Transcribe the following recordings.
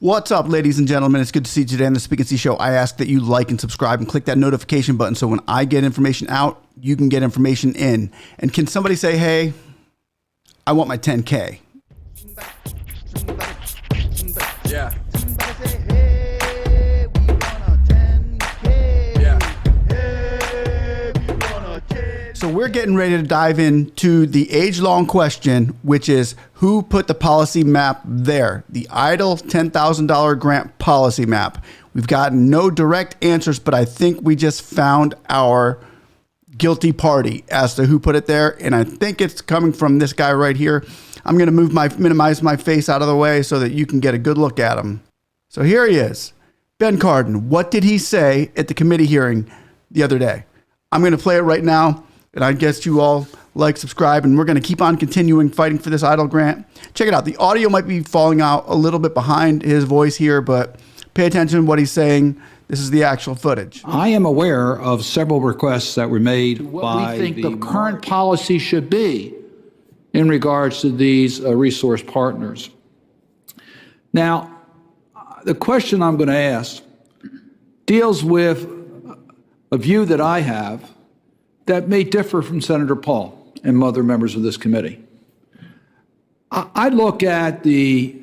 What's up, ladies and gentlemen? It's good to see you today on the Speak and See Show. I ask that you like and subscribe and click that notification button so when I get information out, you can get information in. And can somebody say, hey, I want my 10K? Yeah. So we're getting ready to dive into the age-long question, which is who put the policy map there? The EIDL $10,000 grant policy map. We've gotten no direct answers, but I think we just found our guilty party as to who put it there. And I think it's coming from this guy right here. I'm going to minimize my face out of the way so that you can get a good look at him. So here he is. Ben Cardin. What did he say at the committee hearing the other day? I'm going to play it right now. And I guess you all like, subscribe, and we're going to keep on continuing fighting for this EIDL grant. Check it out. The audio might be falling out a little bit behind his voice here, but pay attention to what he's saying. This is the actual footage. I am aware of several requests that were made by what we think the current policy should be in regards to these resource partners. Now, the question I'm going to ask deals with a view that I have that may differ from Senator Paul and other members of this committee. I look at the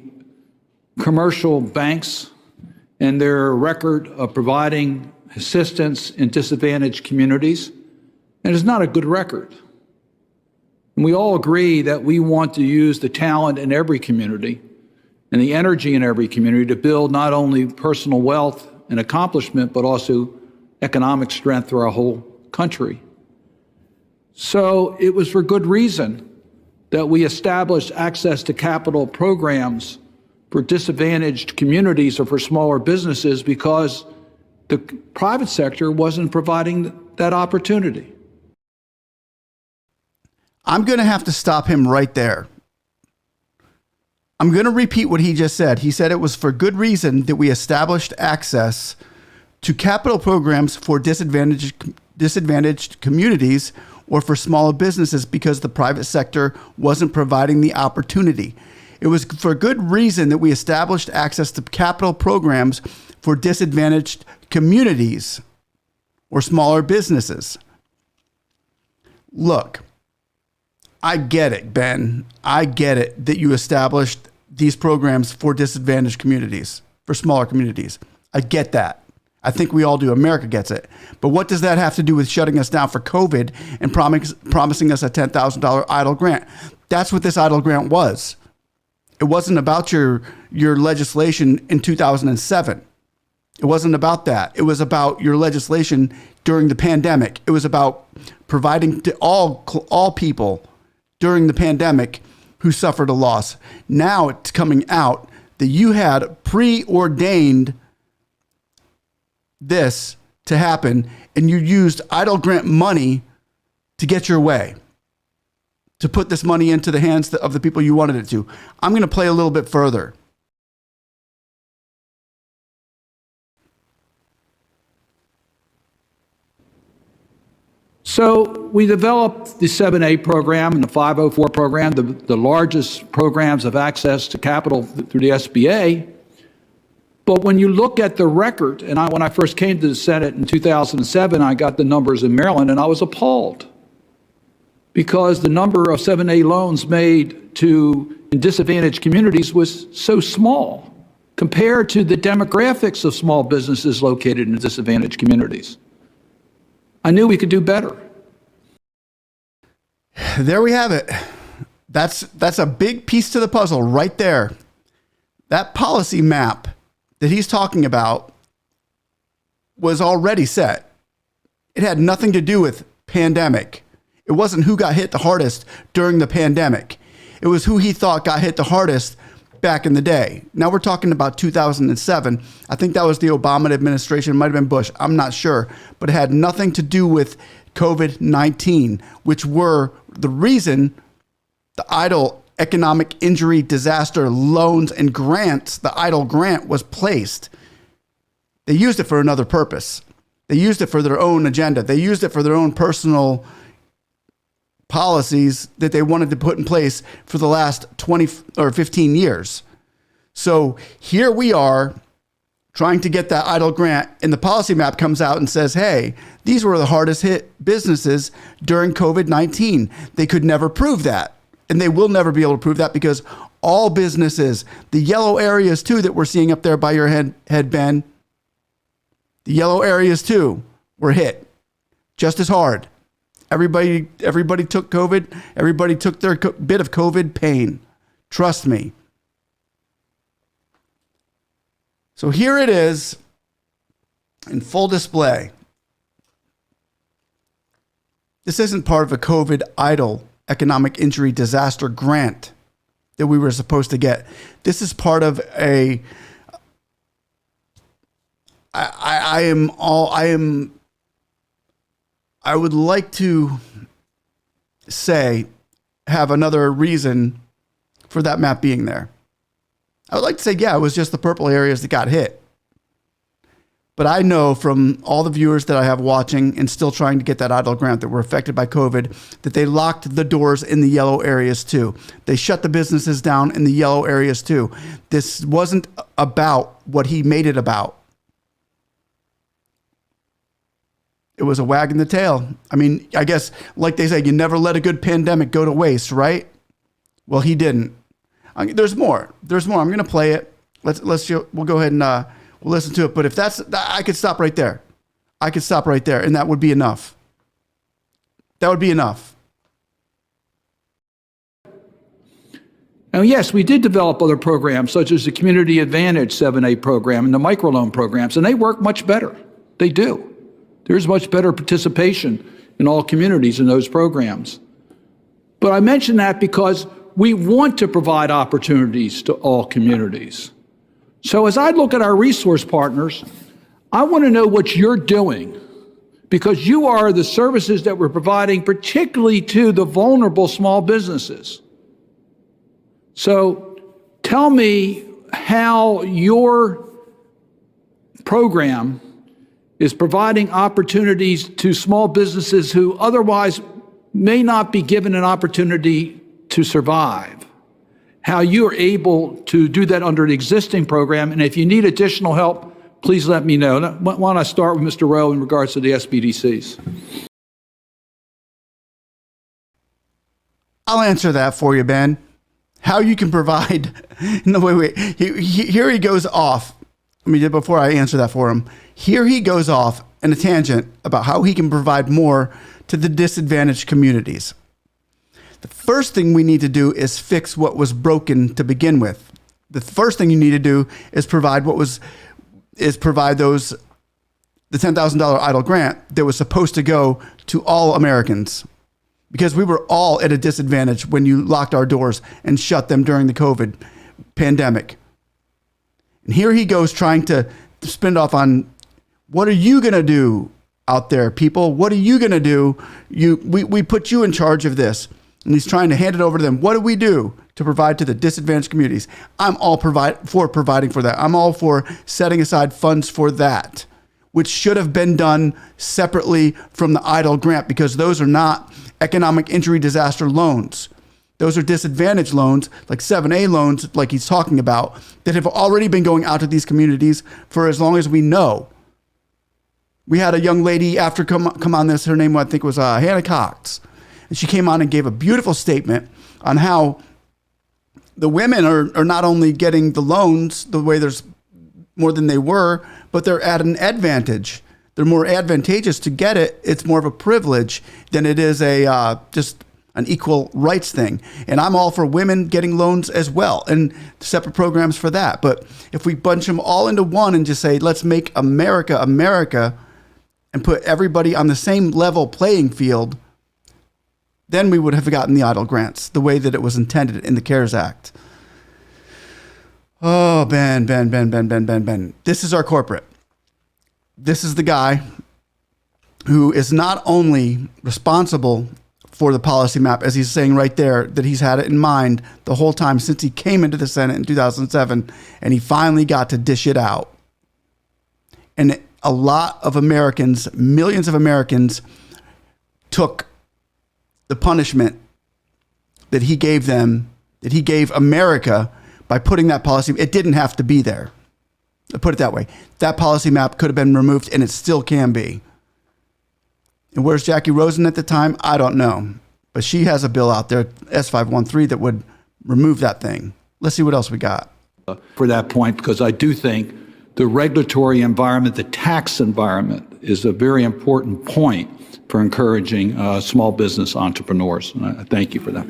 commercial banks and their record of providing assistance in disadvantaged communities, and it's not a good record. And we all agree that we want to use the talent in every community and the energy in every community to build not only personal wealth and accomplishment, but also economic strength for our whole country. So it was for good reason that we established access to capital programs for disadvantaged communities or for smaller businesses, because the private sector wasn't providing that opportunity. I'm going to have to stop him right there. I'm going to repeat what he just said. He said it was for good reason that we established access to capital programs for disadvantaged communities or for smaller businesses because the private sector wasn't providing the opportunity. It was for good reason that we established access to capital programs for disadvantaged communities or smaller businesses. Look, I get it, Ben. I get it that you established these programs for disadvantaged communities, for smaller communities. I get that. I think we all do. America gets it. But what does that have to do with shutting us down for COVID and promising us a $10,000 EIDL grant? That's what this EIDL grant was. It wasn't about your legislation in 2007. It wasn't about that. It was about your legislation during the pandemic. It was about providing to all people during the pandemic who suffered a loss. Now it's coming out that you had preordained this to happen, and you used EIDL grant money to get your way, to put this money into the hands of the people you wanted it to. I'm going to play a little bit further. So we developed the 7A program and the 504 program, the largest programs of access to capital through the SBA. But when you look at the record, and when I first came to the Senate in 2007, I got the numbers in Maryland, and I was appalled because the number of 7A loans made to disadvantaged communities was so small compared to the demographics of small businesses located in disadvantaged communities. I knew we could do better. There we have it. That's a big piece to the puzzle right there. That policy map that he's talking about was already set. It had nothing to do with pandemic. It wasn't who got hit the hardest during the pandemic. It was who he thought got hit the hardest back in the day. Now we're talking about 2007. I think that was the Obama administration. It might have been Bush. I'm not sure. But it had nothing to do with COVID-19, which were the reason the EIDL economic injury disaster loans and grants, the EIDL grant was placed. They used it for another purpose. They used it for their own agenda. They used it for their own personal policies that they wanted to put in place for the last 20 or 15 years. So here we are trying to get that EIDL grant, and the policy map comes out and says, hey, these were the hardest hit businesses during COVID-19. They could never prove that. And they will never be able to prove that because all businesses, the yellow areas too that we're seeing up there by your head, Ben, the yellow areas too were hit just as hard. Everybody took COVID. Everybody took their bit of COVID pain. Trust me. So here it is in full display. This isn't part of a COVID EIDL economic injury disaster grant that we were supposed to get. This is part of I would like to say have another reason for that map being there. I would like to say, yeah, it was just the purple areas that got hit. But I know from all the viewers that I have watching and still trying to get that EIDL grant that were affected by COVID, that they locked the doors in the yellow areas too. They shut the businesses down in the yellow areas too. This wasn't about what he made it about. It was a wag in the tail. I mean, I guess, like they say, you never let a good pandemic go to waste, right? Well, he didn't. There's more. I'm going to play it. We'll go ahead and we'll listen to it. But if I could stop right there. I could stop right there, and that would be enough. That would be enough. And yes, we did develop other programs, such as the Community Advantage 7A program and the microloan programs, and they work much better. They do. There's much better participation in all communities in those programs. But I mention that because we want to provide opportunities to all communities. So as I look at our resource partners, I want to know what you're doing, because you are the services that we're providing, particularly to the vulnerable small businesses. So tell me how your program is providing opportunities to small businesses who otherwise may not be given an opportunity to survive, how you are able to do that under the existing program. And if you need additional help, please let me know. Why don't I start with Mr. Rowe in regards to the SBDCs? I'll answer that for you, Ben. How you can provide, no, wait. Here he goes off. Before I answer that for him, here he goes off in a tangent about how he can provide more to the disadvantaged communities. The first thing we need to do is fix what was broken to begin with. The first thing you need to do is provide the $10,000 EIDL grant that was supposed to go to all Americans, because we were all at a disadvantage when you locked our doors and shut them during the COVID pandemic. And here he goes trying to spin it off on, what are you going to do out there, people? What are you going to do? We put you in charge of this. And he's trying to hand it over to them. What do we do to provide to the disadvantaged communities? I'm all for providing for that. I'm all for setting aside funds for that, which should have been done separately from the EIDL grant, because those are not economic injury disaster loans. Those are disadvantaged loans, like 7A loans, like he's talking about, that have already been going out to these communities for as long as we know. We had a young lady after come on this, her name I think was Hannah Cox. And she came on and gave a beautiful statement on how the women are not only getting the loans the way there's more than they were, but they're at an advantage. They're more advantageous to get it. It's more of a privilege than it is just an equal rights thing. And I'm all for women getting loans as well, and separate programs for that. But if we bunch them all into one and just say, let's make America America and put everybody on the same level playing field, then we would have gotten the EIDL grants the way that it was intended in the CARES Act. Oh, Ben. This is our corporate. This is the guy who is not only responsible for the policy map, as he's saying right there, that he's had it in mind the whole time since he came into the Senate in 2007, and he finally got to dish it out. And a lot of Americans, millions of Americans, took the punishment that he gave them, that he gave America, by putting that policy. It didn't have to be there. I'll put it that way. That policy map could have been removed, and it still can be. And where's Jackie Rosen at the time? I don't know. But she has a bill out there, S513, that would remove that thing. Let's see what else we got. For that point, because I do think the regulatory environment, the tax environment, is a very important point for encouraging small business entrepreneurs. And I thank you for that.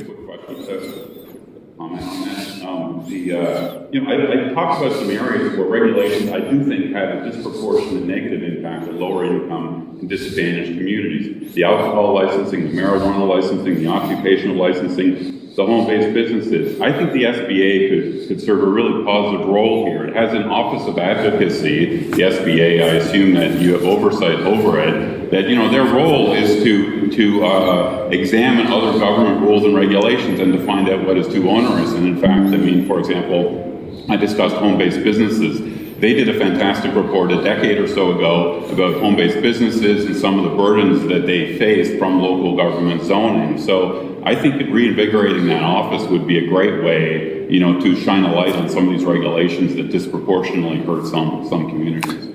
I talked about some areas where regulations I do think have a disproportionate negative impact on lower income and disadvantaged communities. The alcohol licensing, the marijuana licensing, the occupational licensing, the home-based businesses. I think the SBA could serve a really positive role here. It has an Office of Advocacy, the SBA, I assume that you have oversight over it, that, their role is to examine other government rules and regulations and to find out what is too onerous. And in fact, for example, I discussed home-based businesses. They did a fantastic report a decade or so ago about home-based businesses and some of the burdens that they faced from local government zoning. So I think that reinvigorating that office would be a great way, to shine a light on some of these regulations that disproportionately hurt some communities.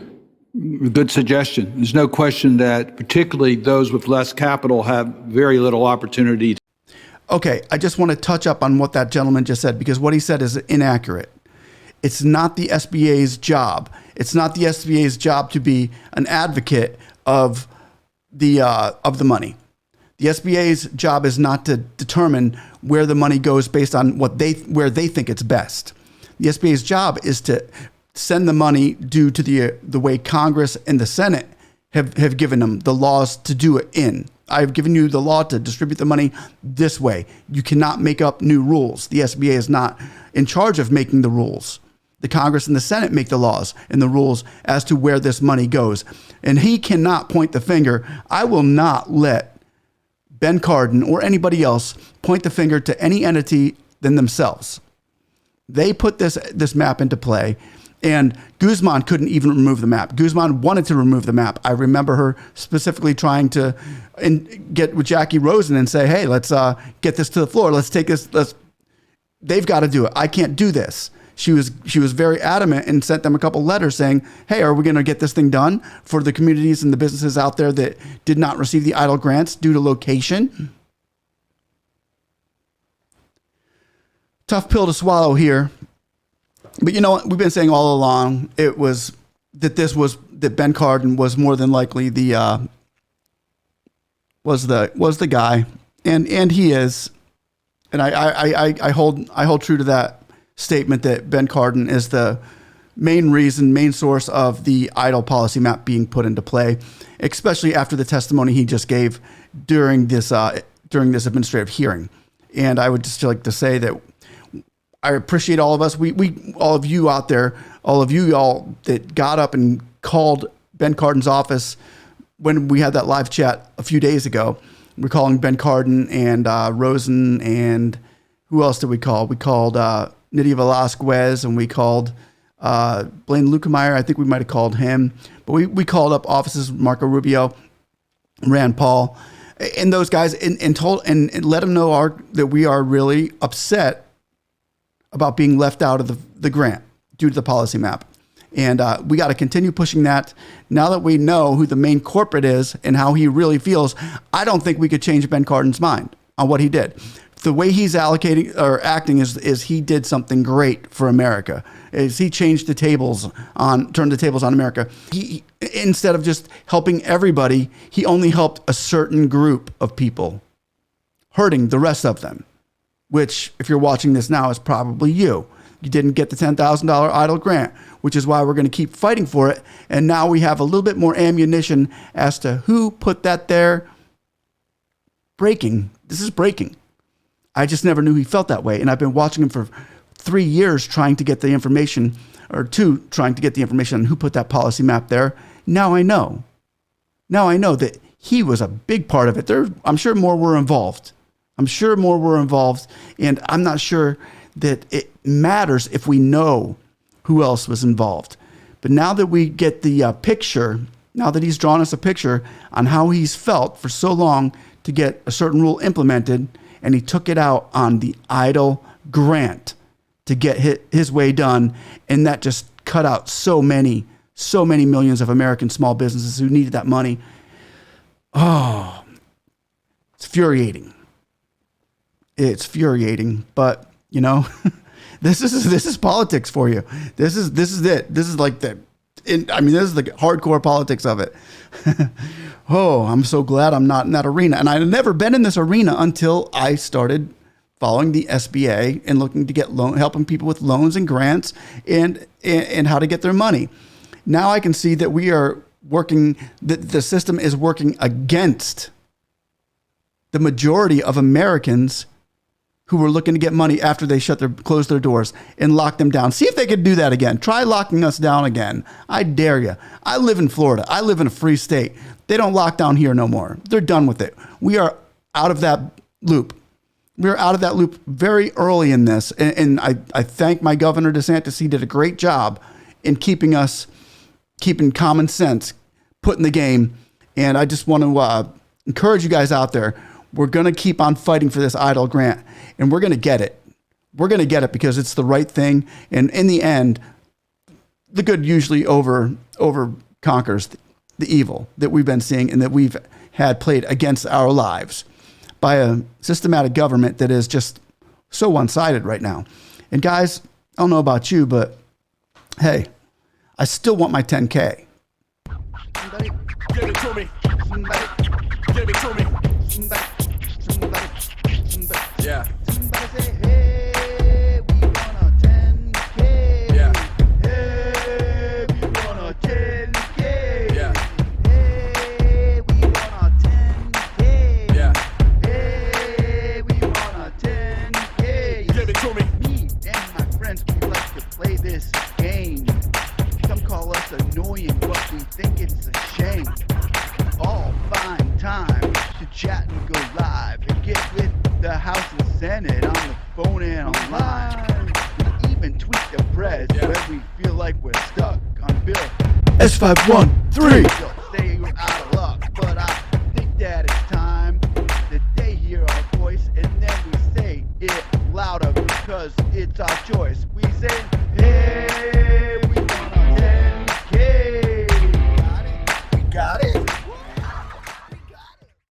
Good suggestion. There's no question that particularly those with less capital have very little opportunity. Okay, I just want to touch up on what that gentleman just said, because what he said is inaccurate. It's not the SBA's job. It's not the SBA's job to be an advocate of the money. The SBA's job is not to determine where the money goes based on where they think it's best. The SBA's job is to send the money due to the way Congress and the Senate have given them the laws to do it in. I've given you the law to distribute the money this way. You cannot make up new rules. The SBA is not in charge of making the rules. The Congress and the Senate make the laws and the rules as to where this money goes. And he cannot point the finger. I will not let Ben Cardin or anybody else point the finger to any entity than themselves. They put this map into play, and Guzman couldn't even remove the map. Guzman wanted to remove the map. I remember her specifically trying to get with Jackie Rosen and say, hey, let's get this to the floor. Let's take this. They've got to do it. I can't do this. She was very adamant and sent them a couple letters saying, hey, are we going to get this thing done for the communities and the businesses out there that did not receive the EIDL grants due to location? Tough pill to swallow here. But you know what? We've been saying all along that Ben Cardin was more than likely was the guy, and he is, and I hold true to that statement that Ben Cardin is the main source of the EIDL policy map being put into play, especially after the testimony he just gave during this administrative hearing. And I would just like to say that I appreciate all of us. All of you out there, all of you all that got up and called Ben Cardin's office when we had that live chat a few days ago. We're calling Ben Cardin and Rosen, and who else did we call? We called Nydia Velasquez, and we called Blaine Lukemeyer. I think we might have called him, but we called up offices Marco Rubio, Rand Paul, and those guys, and let them know that we are really upset about being left out of the grant due to the policy map. And we got to continue pushing that. Now that we know who the main corporate is and how he really feels, I don't think we could change Ben Cardin's mind on what he did. The way he's allocating or acting is he did something great for America. Is he turned the tables on America. He, instead of just helping everybody, he only helped a certain group of people, hurting the rest of them. Which, if you're watching this now, is probably you. You didn't get the $10,000 EIDL grant, which is why we're going to keep fighting for it. And now we have a little bit more ammunition as to who put that there. This is breaking. I just never knew he felt that way. And I've been watching him for 3 years trying to get the information on who put that policy map there. Now I know. Now I know that he was a big part of it. I'm sure more were involved. And I'm not sure that it matters if we know who else was involved. But now that we get the picture, now that he's drawn us a picture on how he's felt for so long to get a certain rule implemented, and he took it out on the EIDL grant to get his way done, and that just cut out so many millions of American small businesses who needed that money. Oh, it's infuriating. It's infuriating, but you know, this is politics for you. This is it. This is like this is the hardcore politics of it. Oh, I'm so glad I'm not in that arena. And I've never been in this arena until I started following the SBA and looking to get helping people with loans and grants and how to get their money. Now I can see that we are working, that the system is working against the majority of Americans who were looking to get money after they closed their doors and locked them down. See if they could do that again. Try locking us down again. I dare you. I live in Florida. I live in a free state. They don't lock down here no more. They're done with it. We are out of that loop. We were out of that loop very early in this. And I thank my Governor DeSantis. He did a great job in keeping common sense put in the game. And I just want to encourage you guys out there. We're going to keep on fighting for this EIDL grant, and we're going to get it. We're going to get it because it's the right thing. And in the end, the good usually over conquers the evil that we've been seeing and that we've had played against our lives by a systematic government that is just so one-sided right now. And guys, I don't know about you, but hey, I still want my 10K. Somebody give it to me. Somebody give it to me. Somebody. Yeah. Somebody say, hey, we want a 10K. Yeah. Hey, we want a 10K. Yeah. Hey, we want a 10K. Yeah. Hey, we want a 10K. Give it to me. Me and my friends, we like to play this game. Some call us annoying, but we think it's a shame. All find time to chat and go live and get with the House and Senate on the phone and online. We even tweet the press when we feel like we're stuck on Bill S513. They'll say we're out of luck, but I think that it's time that they hear our voice and then we say it louder because it's our choice. We say, hey, we want a 10K. Got it? We got it.